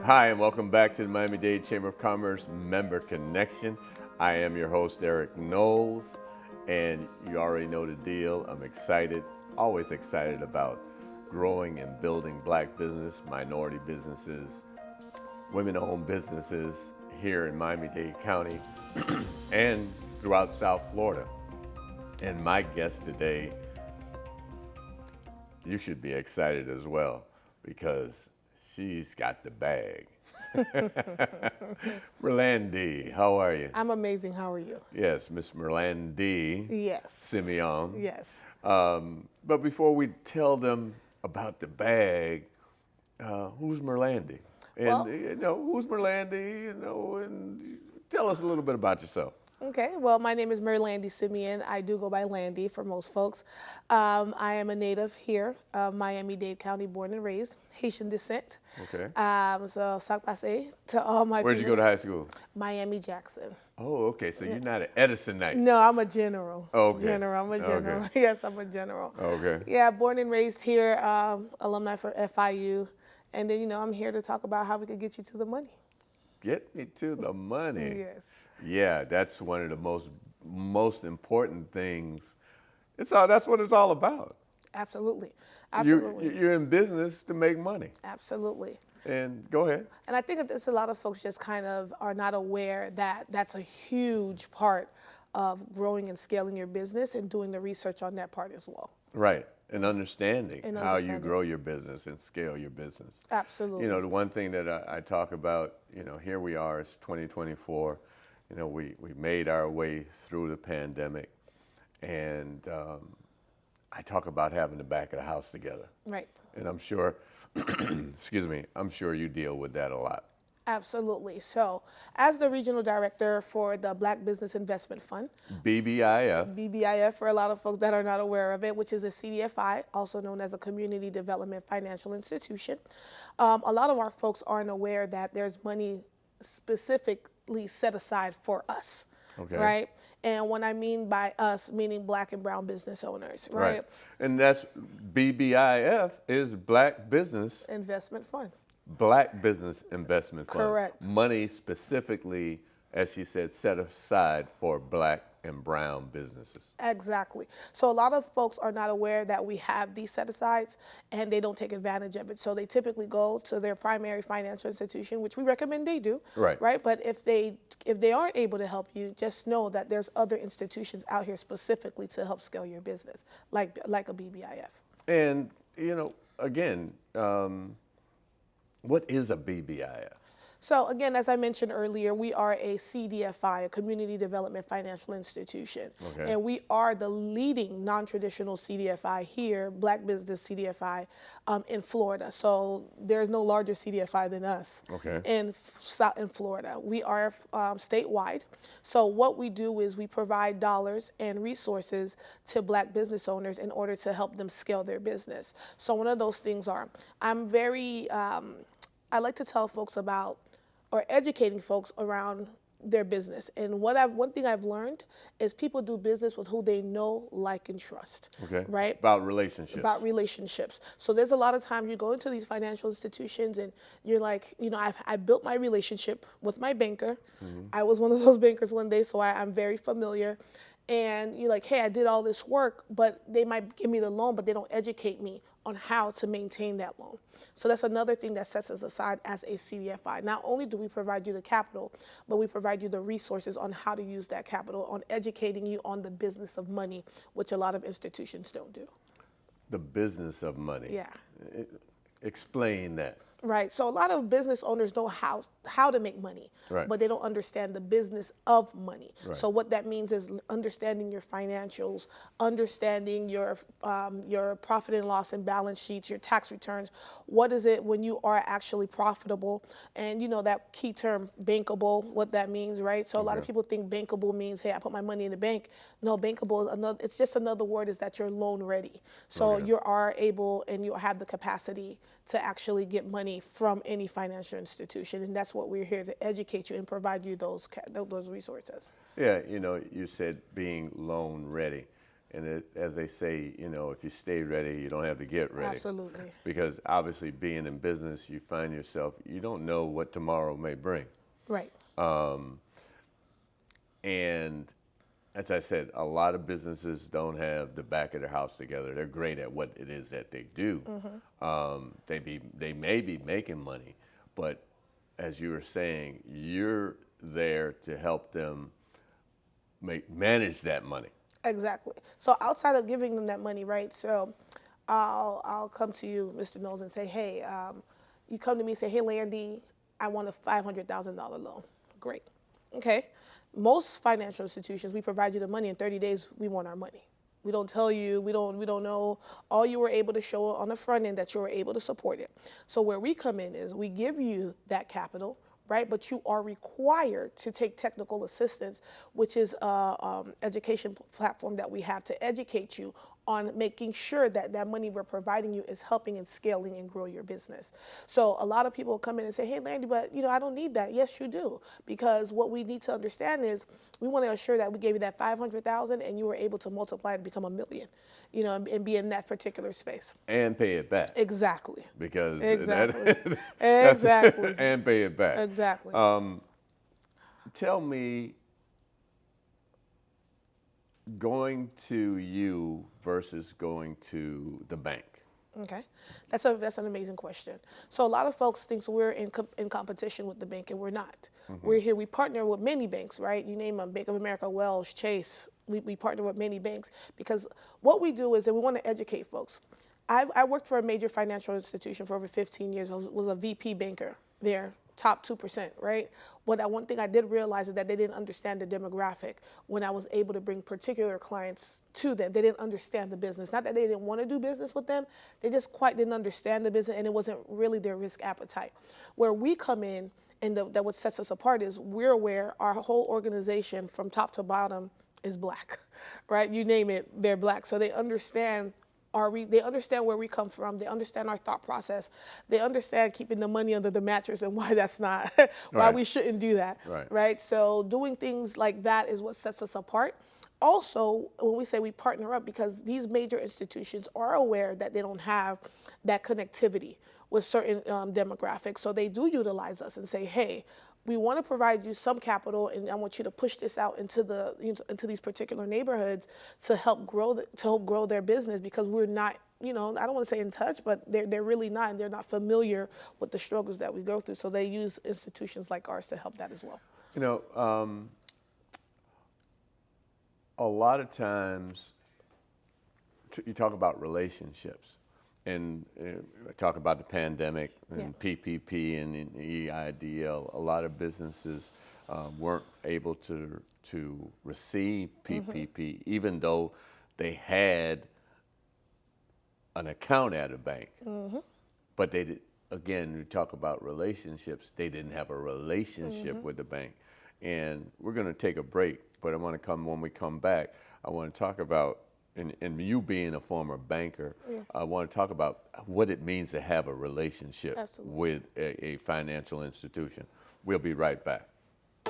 Hi, and welcome back to the Miami-Dade Chamber of Commerce Member Connection. I am your host, Eric Knowles, and you already know the deal. I'm excited, always excited about growing and building black business, minority businesses, women-owned businesses here in Miami-Dade County and throughout South Florida. And my guest today, you should be excited as well because she's got the bag. Myrlande, how are you? I'm amazing. How are you? Yes, Miss Myrlande Yes. Simeon. Yes. But before we tell them about the bag, who's Myrlande? And Well- who's Myrlande? And tell us a little bit about yourself. Okay. Well, my name is Myrlande Simeon. I do go by Landy for most folks. I am a native here of Miami-Dade County, born and raised, Haitian descent. Okay. So sac passe to all my Where'd you go to high school? Miami-Jackson. Oh, okay. So you're not an Edisonite. No, I'm a general. Okay. General. I'm a general. Okay. Yes, I'm a general. Okay. Yeah, born and raised here, alumni for FIU. And then, I'm here to talk about how we could get you to the money. Get me to the money. Yes. Yeah, that's one of the most important things. That's what it's all about. Absolutely. Absolutely. You're in business to make money. Absolutely. And go ahead. And I think that there's a lot of folks just kind of are not aware that that's a huge part of growing and scaling your business and doing the research on that part as well. Right. And understanding And how you understanding. grow your business and scale your business. Absolutely. The one thing that I talk about, here we are, it's 2024. We made our way through the pandemic, and I talk about having the back of the house together. Right. And I'm sure, excuse me, I'm sure you deal with that a lot. Absolutely. So as the regional director for the Black Business Investment Fund, BBIF. BBIF for a lot of folks that are not aware of it, which is a CDFI, also known as a Community Development Financial Institution. A lot of our folks aren't aware that there's money specifically set aside for us, Okay. right? And when I mean by us, meaning Black and brown business owners, right? And that's BBIF is Black Business Investment Fund. Black Business Investment Fund. Correct. Money specifically, as she said, set aside for Black and brown businesses. Exactly. So a lot of folks are not aware that we have these set-asides and they don't take advantage of it. So they typically go to their primary financial institution, which we recommend they do. Right. Right. But if they aren't able to help you, just know that there's other institutions out here specifically to help scale your business, like a BBIF. And, again, what is a BBIF? So again, as I mentioned earlier, we are a CDFI, a Community Development Financial Institution. Okay. And we are the leading non-traditional CDFI here, Black Business CDFI, in Florida. So there's no larger CDFI than us. Okay. in Florida. We are statewide. So what we do is we provide dollars and resources to Black business owners in order to help them scale their business. So one of those things are, I like to tell folks about, or educating folks around their business. And one thing I've learned is people do business with who they know, like, and trust. Okay. Right? About relationships. About relationships. So there's a lot of times you go into these financial institutions and you're like, I built my relationship with my banker. Mm-hmm. I was one of those bankers one day, so I'm very familiar. And you're like, hey, I did all this work, but they might give me the loan, but they don't educate me on how to maintain that loan. So that's another thing that sets us aside as a CDFI. Not only do we provide you the capital, but we provide you the resources on how to use that capital, on educating you on the business of money, which a lot of institutions don't do. The business of money. Yeah. Explain that. Right. So a lot of business owners know how to make money, Right. but they don't understand the business of money. Right. So what that means is understanding your financials, understanding your profit and loss and balance sheets, your tax returns. What is it when you are actually profitable? And that key term, bankable, what that means, right? So a lot of people think bankable means, hey, I put my money in the bank. No, bankable is it's just another word, is that you're loan ready. So you are able and you have the capacity to actually get money from any financial institution, and that's what we're here to educate you and provide you those resources. Yeah, you said being loan ready. And as they say, if you stay ready, you don't have to get ready. Absolutely. Because obviously being in business, you find yourself, you don't know what tomorrow may bring. Right. And as I said, a lot of businesses don't have the back of their house together. They're great at what it is that they do. They may be making money, but as you were saying, you're there to help them manage that money. Exactly. So outside of giving them that money, right? So I'll come to you, Mr. Knowles, and say, hey, you come to me and say, hey, Landy, I want a $500,000 loan. Great. Okay. Most financial institutions, we provide you the money in 30 days. We want our money. We don't tell you, we don't know. All you were able to show on the front end that you were able to support it. So where we come in is we give you that capital, right? But you are required to take technical assistance, which is an education platform that we have to educate you on making sure that that money we're providing you is helping and scaling and grow your business. So a lot of people come in and say, hey, Landy, but I don't need that. Yes, you do. Because what we need to understand is we want to assure that we gave you that 500,000 and you were able to multiply it to become $1 million, and be in that particular space. And pay it back. Exactly. Because exactly. Exactly. And pay it back. Exactly. Tell me, going to you versus going to the bank. Okay, that's an amazing question. So a lot of folks think we're in competition with the bank, and we're not. We're here. We partner with many banks, right? You name them: Bank of America, Wells, Chase. We partner with many banks because what we do is that we want to educate folks. I worked for a major financial institution for over 15 years. I was a VP banker there. Top 2%, right? But one thing I did realize is that they didn't understand the demographic when I was able to bring particular clients to them. They didn't understand the business. Not that they didn't want to do business with them, they just quite didn't understand the business, and it wasn't really their risk appetite. Where we come in, and that what sets us apart is we're aware our whole organization from top to bottom is black, right? You name it, they're black. So they understand they understand where we come from. They understand our thought process. They understand keeping the money under the mattress and why that's not, why we shouldn't do that, right? So doing things like that is what sets us apart. Also, when we say we partner up, because these major institutions are aware that they don't have that connectivity with certain demographics, so they do utilize us and say, hey, we want to provide you some capital, and I want you to push this out into into these particular neighborhoods to help grow their business, because we're not, I don't want to say in touch, but they're really not, and they're not familiar with the struggles that we go through. So they use institutions like ours to help that as well. A lot of times you talk about relationships. And talk about the pandemic and PPP and EIDL. A lot of businesses weren't able to receive PPP, even though they had an account at a bank. But they did, again, we talk about relationships. They didn't have a relationship with the bank. And we're going to take a break, but when we come back, I want to talk about, and you being a former banker, I want to talk about what it means to have a relationship with a financial institution. We'll be right back.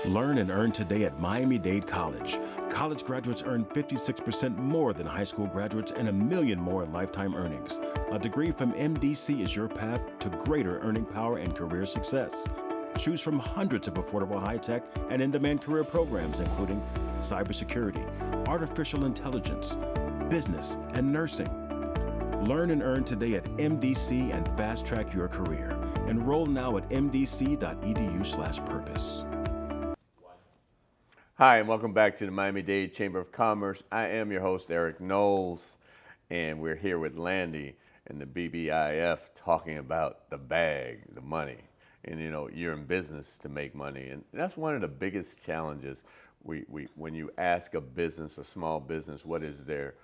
Learn and earn today at Miami-Dade College. College graduates earn 56% more than high school graduates and $1 million more in lifetime earnings. A degree from MDC is your path to greater earning power and career success. Choose from hundreds of affordable high-tech and in-demand career programs, including cybersecurity, artificial intelligence, business, and nursing. Learn and earn today at MDC and fast-track your career. Enroll now at mdc.edu/purpose. Hi, and welcome back to the Miami-Dade Chamber of Commerce. I am your host, Eric Knowles, and we're here with Landy and the BBIF talking about the bag, the money. And you're in business to make money, and that's one of the biggest challenges. When you ask a business, a small business, what is their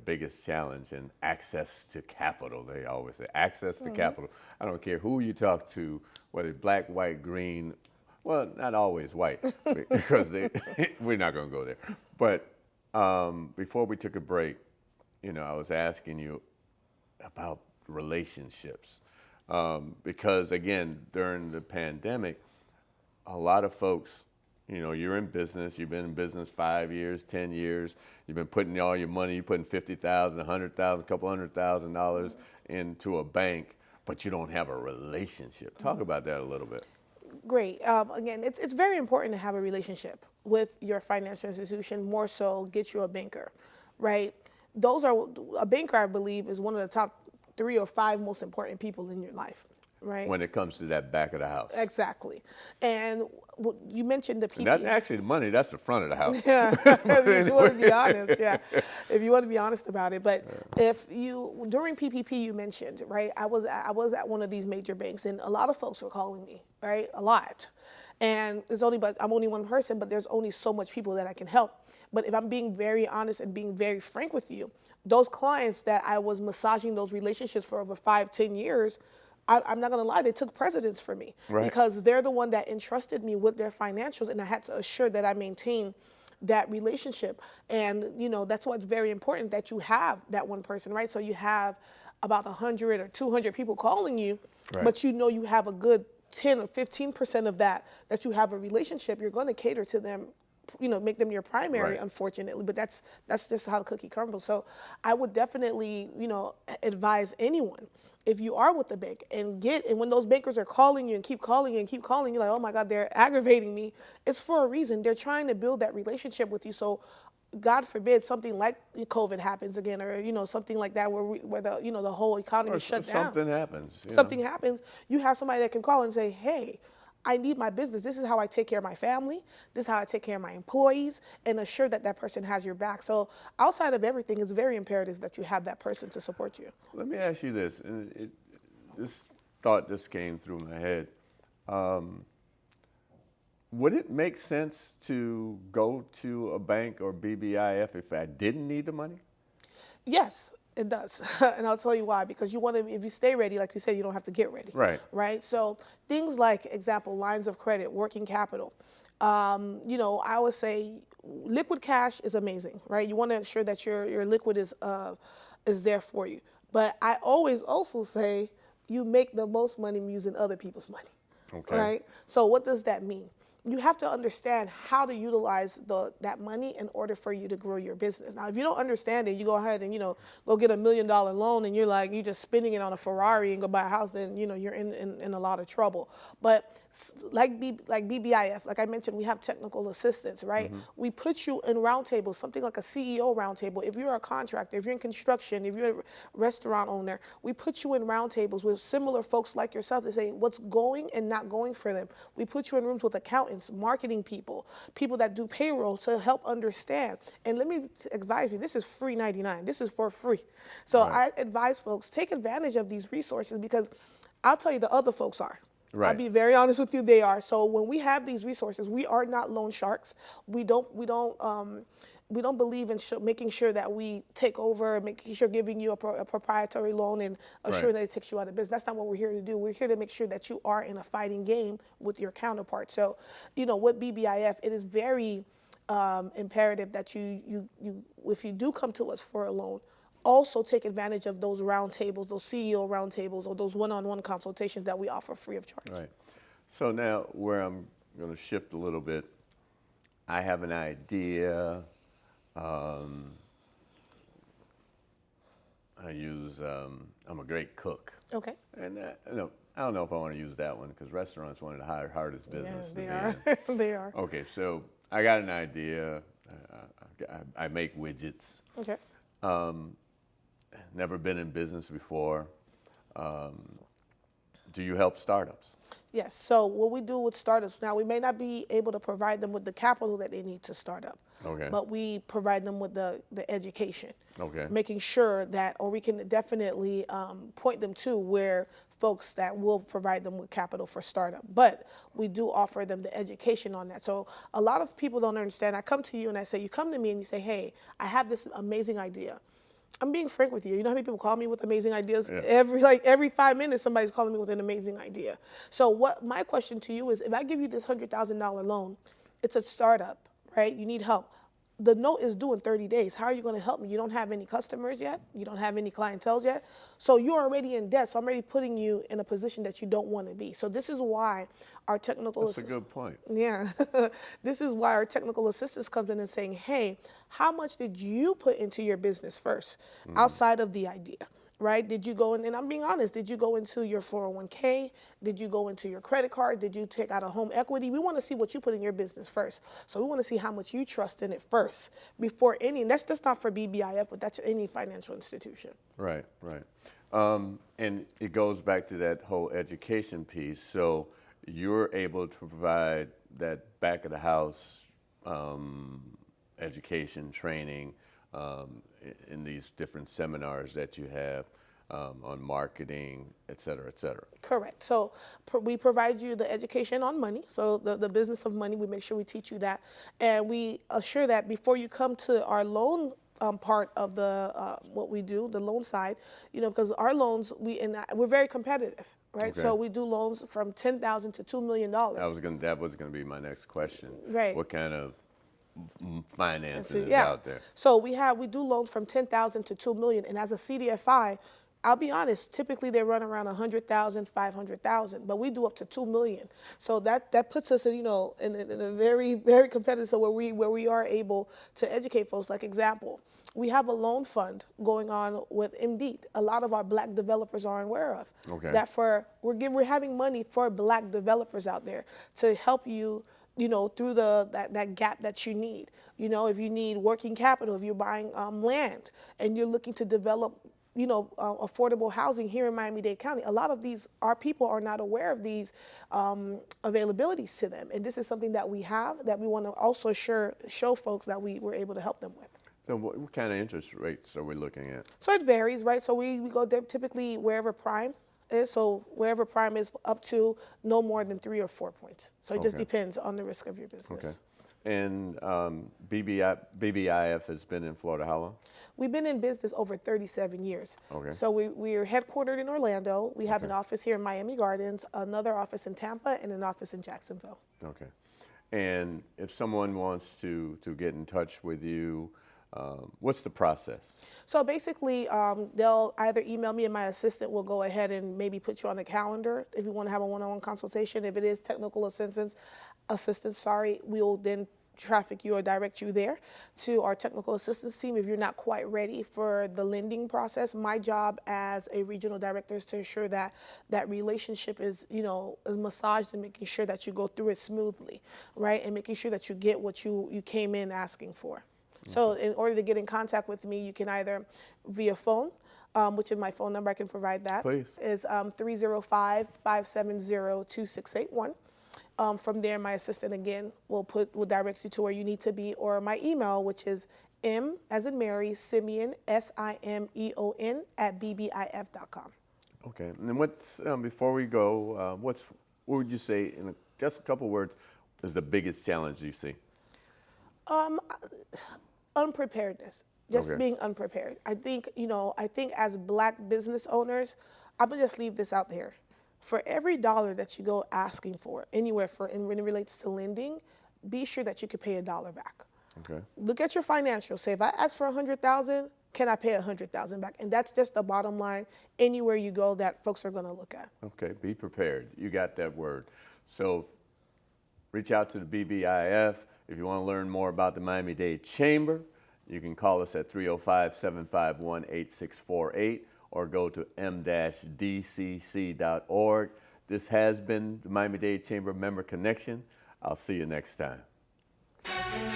biggest challenge, and access to capital. They always say access to capital. I don't care who you talk to, whether black, white, green. Well, not always white, because we're not going to go there. But before we took a break, I was asking you about relationships, because again, during the pandemic, a lot of folks You know, you're in business. You've been in business 5 years, 10 years. You've been putting all your money. You're putting $50,000, $100,000, a couple $100,000 into a bank, but you don't have a relationship. Talk about that a little bit. Great. Again, it's very important to have a relationship with your financial institution. More so, get you a banker, right? A banker, I believe, is one of the top 3 or 5 most important people in your life. Right. When it comes to that back of the house. Exactly. And you mentioned the PPP. And that's actually the money, that's the front of the house. Yeah, if you want to be honest, yeah. If you want to be honest about it. But during PPP you mentioned, right, I was at one of these major banks and a lot of folks were calling me, right, a lot. And I'm only one person, but there's only so much people that I can help. But if I'm being very honest and being very frank with you, those clients that I was massaging those relationships for over 5, 10 years, I'm not going to lie, they took precedence for me. Right. Because they're the one that entrusted me with their financials, and I had to assure that I maintain that relationship. And, you know, that's why it's very important that you have that one person, right? So you have about 100 or 200 people calling you, right, but you know you have a good 10 or 15% of that you have a relationship. You're going to cater to them, you know, make them your primary, right, unfortunately, but that's just how the cookie crumbles. So I would definitely, you know, advise anyone, if you are with the bank and when those bankers are calling you and keep calling you and keep calling you, like, oh my God, they're aggravating me. It's for a reason. They're trying to build that relationship with you. So God forbid something like COVID happens again, or, you know, something like that where the, you know, the whole economy is shut down. Something happens. Something happens. You have somebody that can call and say, hey, I need my business. This is how I take care of my family. This is how I take care of my employees, and assure that that person has your back. So outside of everything, it's very imperative that you have that person to support you. Let me ask you this. This thought just came through my head. Would it make sense to go to a bank or BBIF if I didn't need the money? Yes. It does, and I'll tell you why. Because you want to, if you stay ready, like you said, you don't have to get ready. Right. Right. So things like, example, lines of credit, working capital. You know, I would say liquid cash is amazing, right? You want to ensure that your liquid is there for you. But I always also say you make the most money using other people's money. Okay. Right. So what does that mean? You have to understand how to utilize that money in order for you to grow your business. Now, if you don't understand it, you go ahead and, you know, go get $1 million loan and you're just spending it on a Ferrari and go buy a house, then, you know, you're in a lot of trouble. But like BBIF, like I mentioned, we have technical assistants, right? Mm-hmm. We put you in roundtables, something like a CEO roundtable. If you're a contractor, if you're in construction, if you're a restaurant owner, we put you in roundtables with similar folks like yourself to say what's going and not going for them. We put you in rooms with accountants, marketing people that do payroll to help understand. And let me advise you, this is free 99. This is for free. So right. I advise folks, take advantage of these resources, because I'll tell you the other folks are. Right. I'll be very honest with you, they are. So when we have these resources, we are not loan sharks. We don't believe in making sure that we take over, making sure giving you a proprietary loan and assure right. that it takes you out of business. That's not what we're here to do. We're here to make sure that you are in a fighting game with your counterpart. So, you know, with BBIF, it is very imperative that you if you do come to us for a loan, also take advantage of those roundtables, those CEO roundtables, or those one-on-one consultations that we offer free of charge. Right. So now where I'm going to shift a little bit, I have an idea. I'm a great cook. Okay. And I don't know if I want to use that one, because restaurants one of the hardest business to be in. They are. Okay, so I got an idea. I make widgets. Okay. Never been in business before. Do you help startups? Yes. So what we do with startups, now we may not be able to provide them with the capital that they need to start up. Okay. But we provide them with the education. Okay. Making sure that, or we can definitely point them to where folks that will provide them with capital for startup. But we do offer them the education on that. So a lot of people don't understand. I come to you and I say, you come to me and you say, hey, I have this amazing idea. I'm being frank with you. You know how many people call me with amazing ideas? Yeah. Every 5 minutes, somebody's calling me with an amazing idea. So what my question to you is, if I give you this $100,000 loan, it's a startup, right? You need help. the note is due in 30 days. How are you going to help me? You don't have any customers yet. You don't have any clientele yet. So you're already in debt. So I'm already putting you in a position that you don't want to be. So this is why our technical That's a good point. Yeah. This is why our technical assistance comes in and saying, hey, how much did you put into your business first outside of the idea? Right? Did you go in, and I'm being honest, did you go into your 401k? Did you go into your credit card? Did you take out a home equity? We want to see what you put in your business first. So we want to see how much you trust in it first before any, and that's not for BBIF, but that's any financial institution. Right, right. And it goes back to that whole education piece. So you're able to provide that back of the house education, training, in these different seminars that you have on marketing, et cetera, et cetera. Correct. So we provide you the education on money, so the business of money. We make sure we teach you that, and we assure that before you come to our loan part of the what we do, the loan side, because our loans, we're very competitive, right? Okay. So we do loans from $10,000 to $2 million. That was gonna be my next question. Right. What kind of financing is Yeah. out there? So we do loans from $10,000 to $2 million, and as a CDFI, I'll be honest, typically they run around $100,000, $500,000, but we do up to $2 million. So that puts us in, in a very, very competitive, so where we are able to educate folks. Like example, we have a loan fund going on with MD. A lot of our black developers are aware of. Okay. That we're having money for black developers out there to help you, through that gap that you need. If you need working capital, if you're buying land and you're looking to develop, affordable housing here in Miami-Dade County, a lot of our people are not aware of these availabilities to them. And this is something that we have that we want to also show folks that we were able to help them with. So what kind of interest rates are we looking at? So it varies, right? So we go there typically wherever prime is. So wherever prime is up to no more than 3 or 4 points. So it just Okay. depends on the risk of your business. Okay. And BBIF has been in Florida how long? We've been in business over 37 years. Okay. So we're headquartered in Orlando. We have an office here in Miami Gardens, another office in Tampa, and an office in Jacksonville. Okay. And if someone wants to get in touch with you, what's the process? So basically, they'll either email me and my assistant will go ahead and maybe put you on the calendar if you want to have a one-on-one consultation. If it is technical assistance, we will then traffic you or direct you there to our technical assistance team if you're not quite ready for the lending process. My job as a regional director is to ensure that that relationship is massaged and making sure that you go through it smoothly, right? And making sure that you get what you came in asking for. So in order to get in contact with me, you can either via phone, which is my phone number, I can provide that. Please. Is 305-570-2681. From there, my assistant again will direct you to where you need to be, or my email, which is M as in Mary, Simeon, SIMEON @bbif.com. Okay. And then what's before we go, what would you say in just a couple words is the biggest challenge you see? Unpreparedness. Just Okay. being unprepared. I think as black business owners, I'm gonna just leave this out there. For every dollar that you go asking for anywhere and when it relates to lending, be sure that you can pay $1 back. Okay. Look at your financials. Say, if I ask for $100,000, can I pay $100,000 back? And that's just the bottom line anywhere you go that folks are gonna look at. Okay. Be prepared. You got that word. So reach out to the BBIF. If you want to learn more about the Miami-Dade Chamber, you can call us at 305-751-8648 or go to m-dcc.org. This has been the Miami-Dade Chamber Member Connection. I'll see you next time.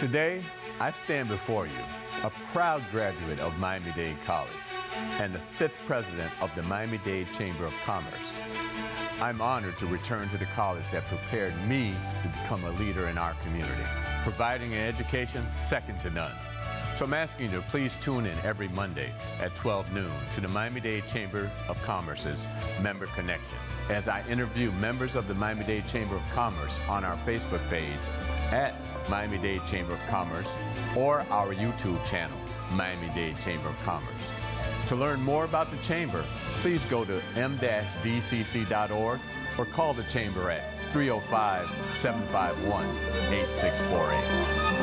Today, I stand before you, a proud graduate of Miami-Dade College and the 5th president of the Miami-Dade Chamber of Commerce. I'm honored to return to the college that prepared me to become a leader in our community, providing an education second to none. So I'm asking you to please tune in every Monday at 12 noon to the Miami-Dade Chamber of Commerce's Member Connection as I interview members of the Miami-Dade Chamber of Commerce on our Facebook page at Miami-Dade Chamber of Commerce or our YouTube channel, Miami-Dade Chamber of Commerce. To learn more about the Chamber, please go to m-dcc.org or call the Chamber at 305-751-8648.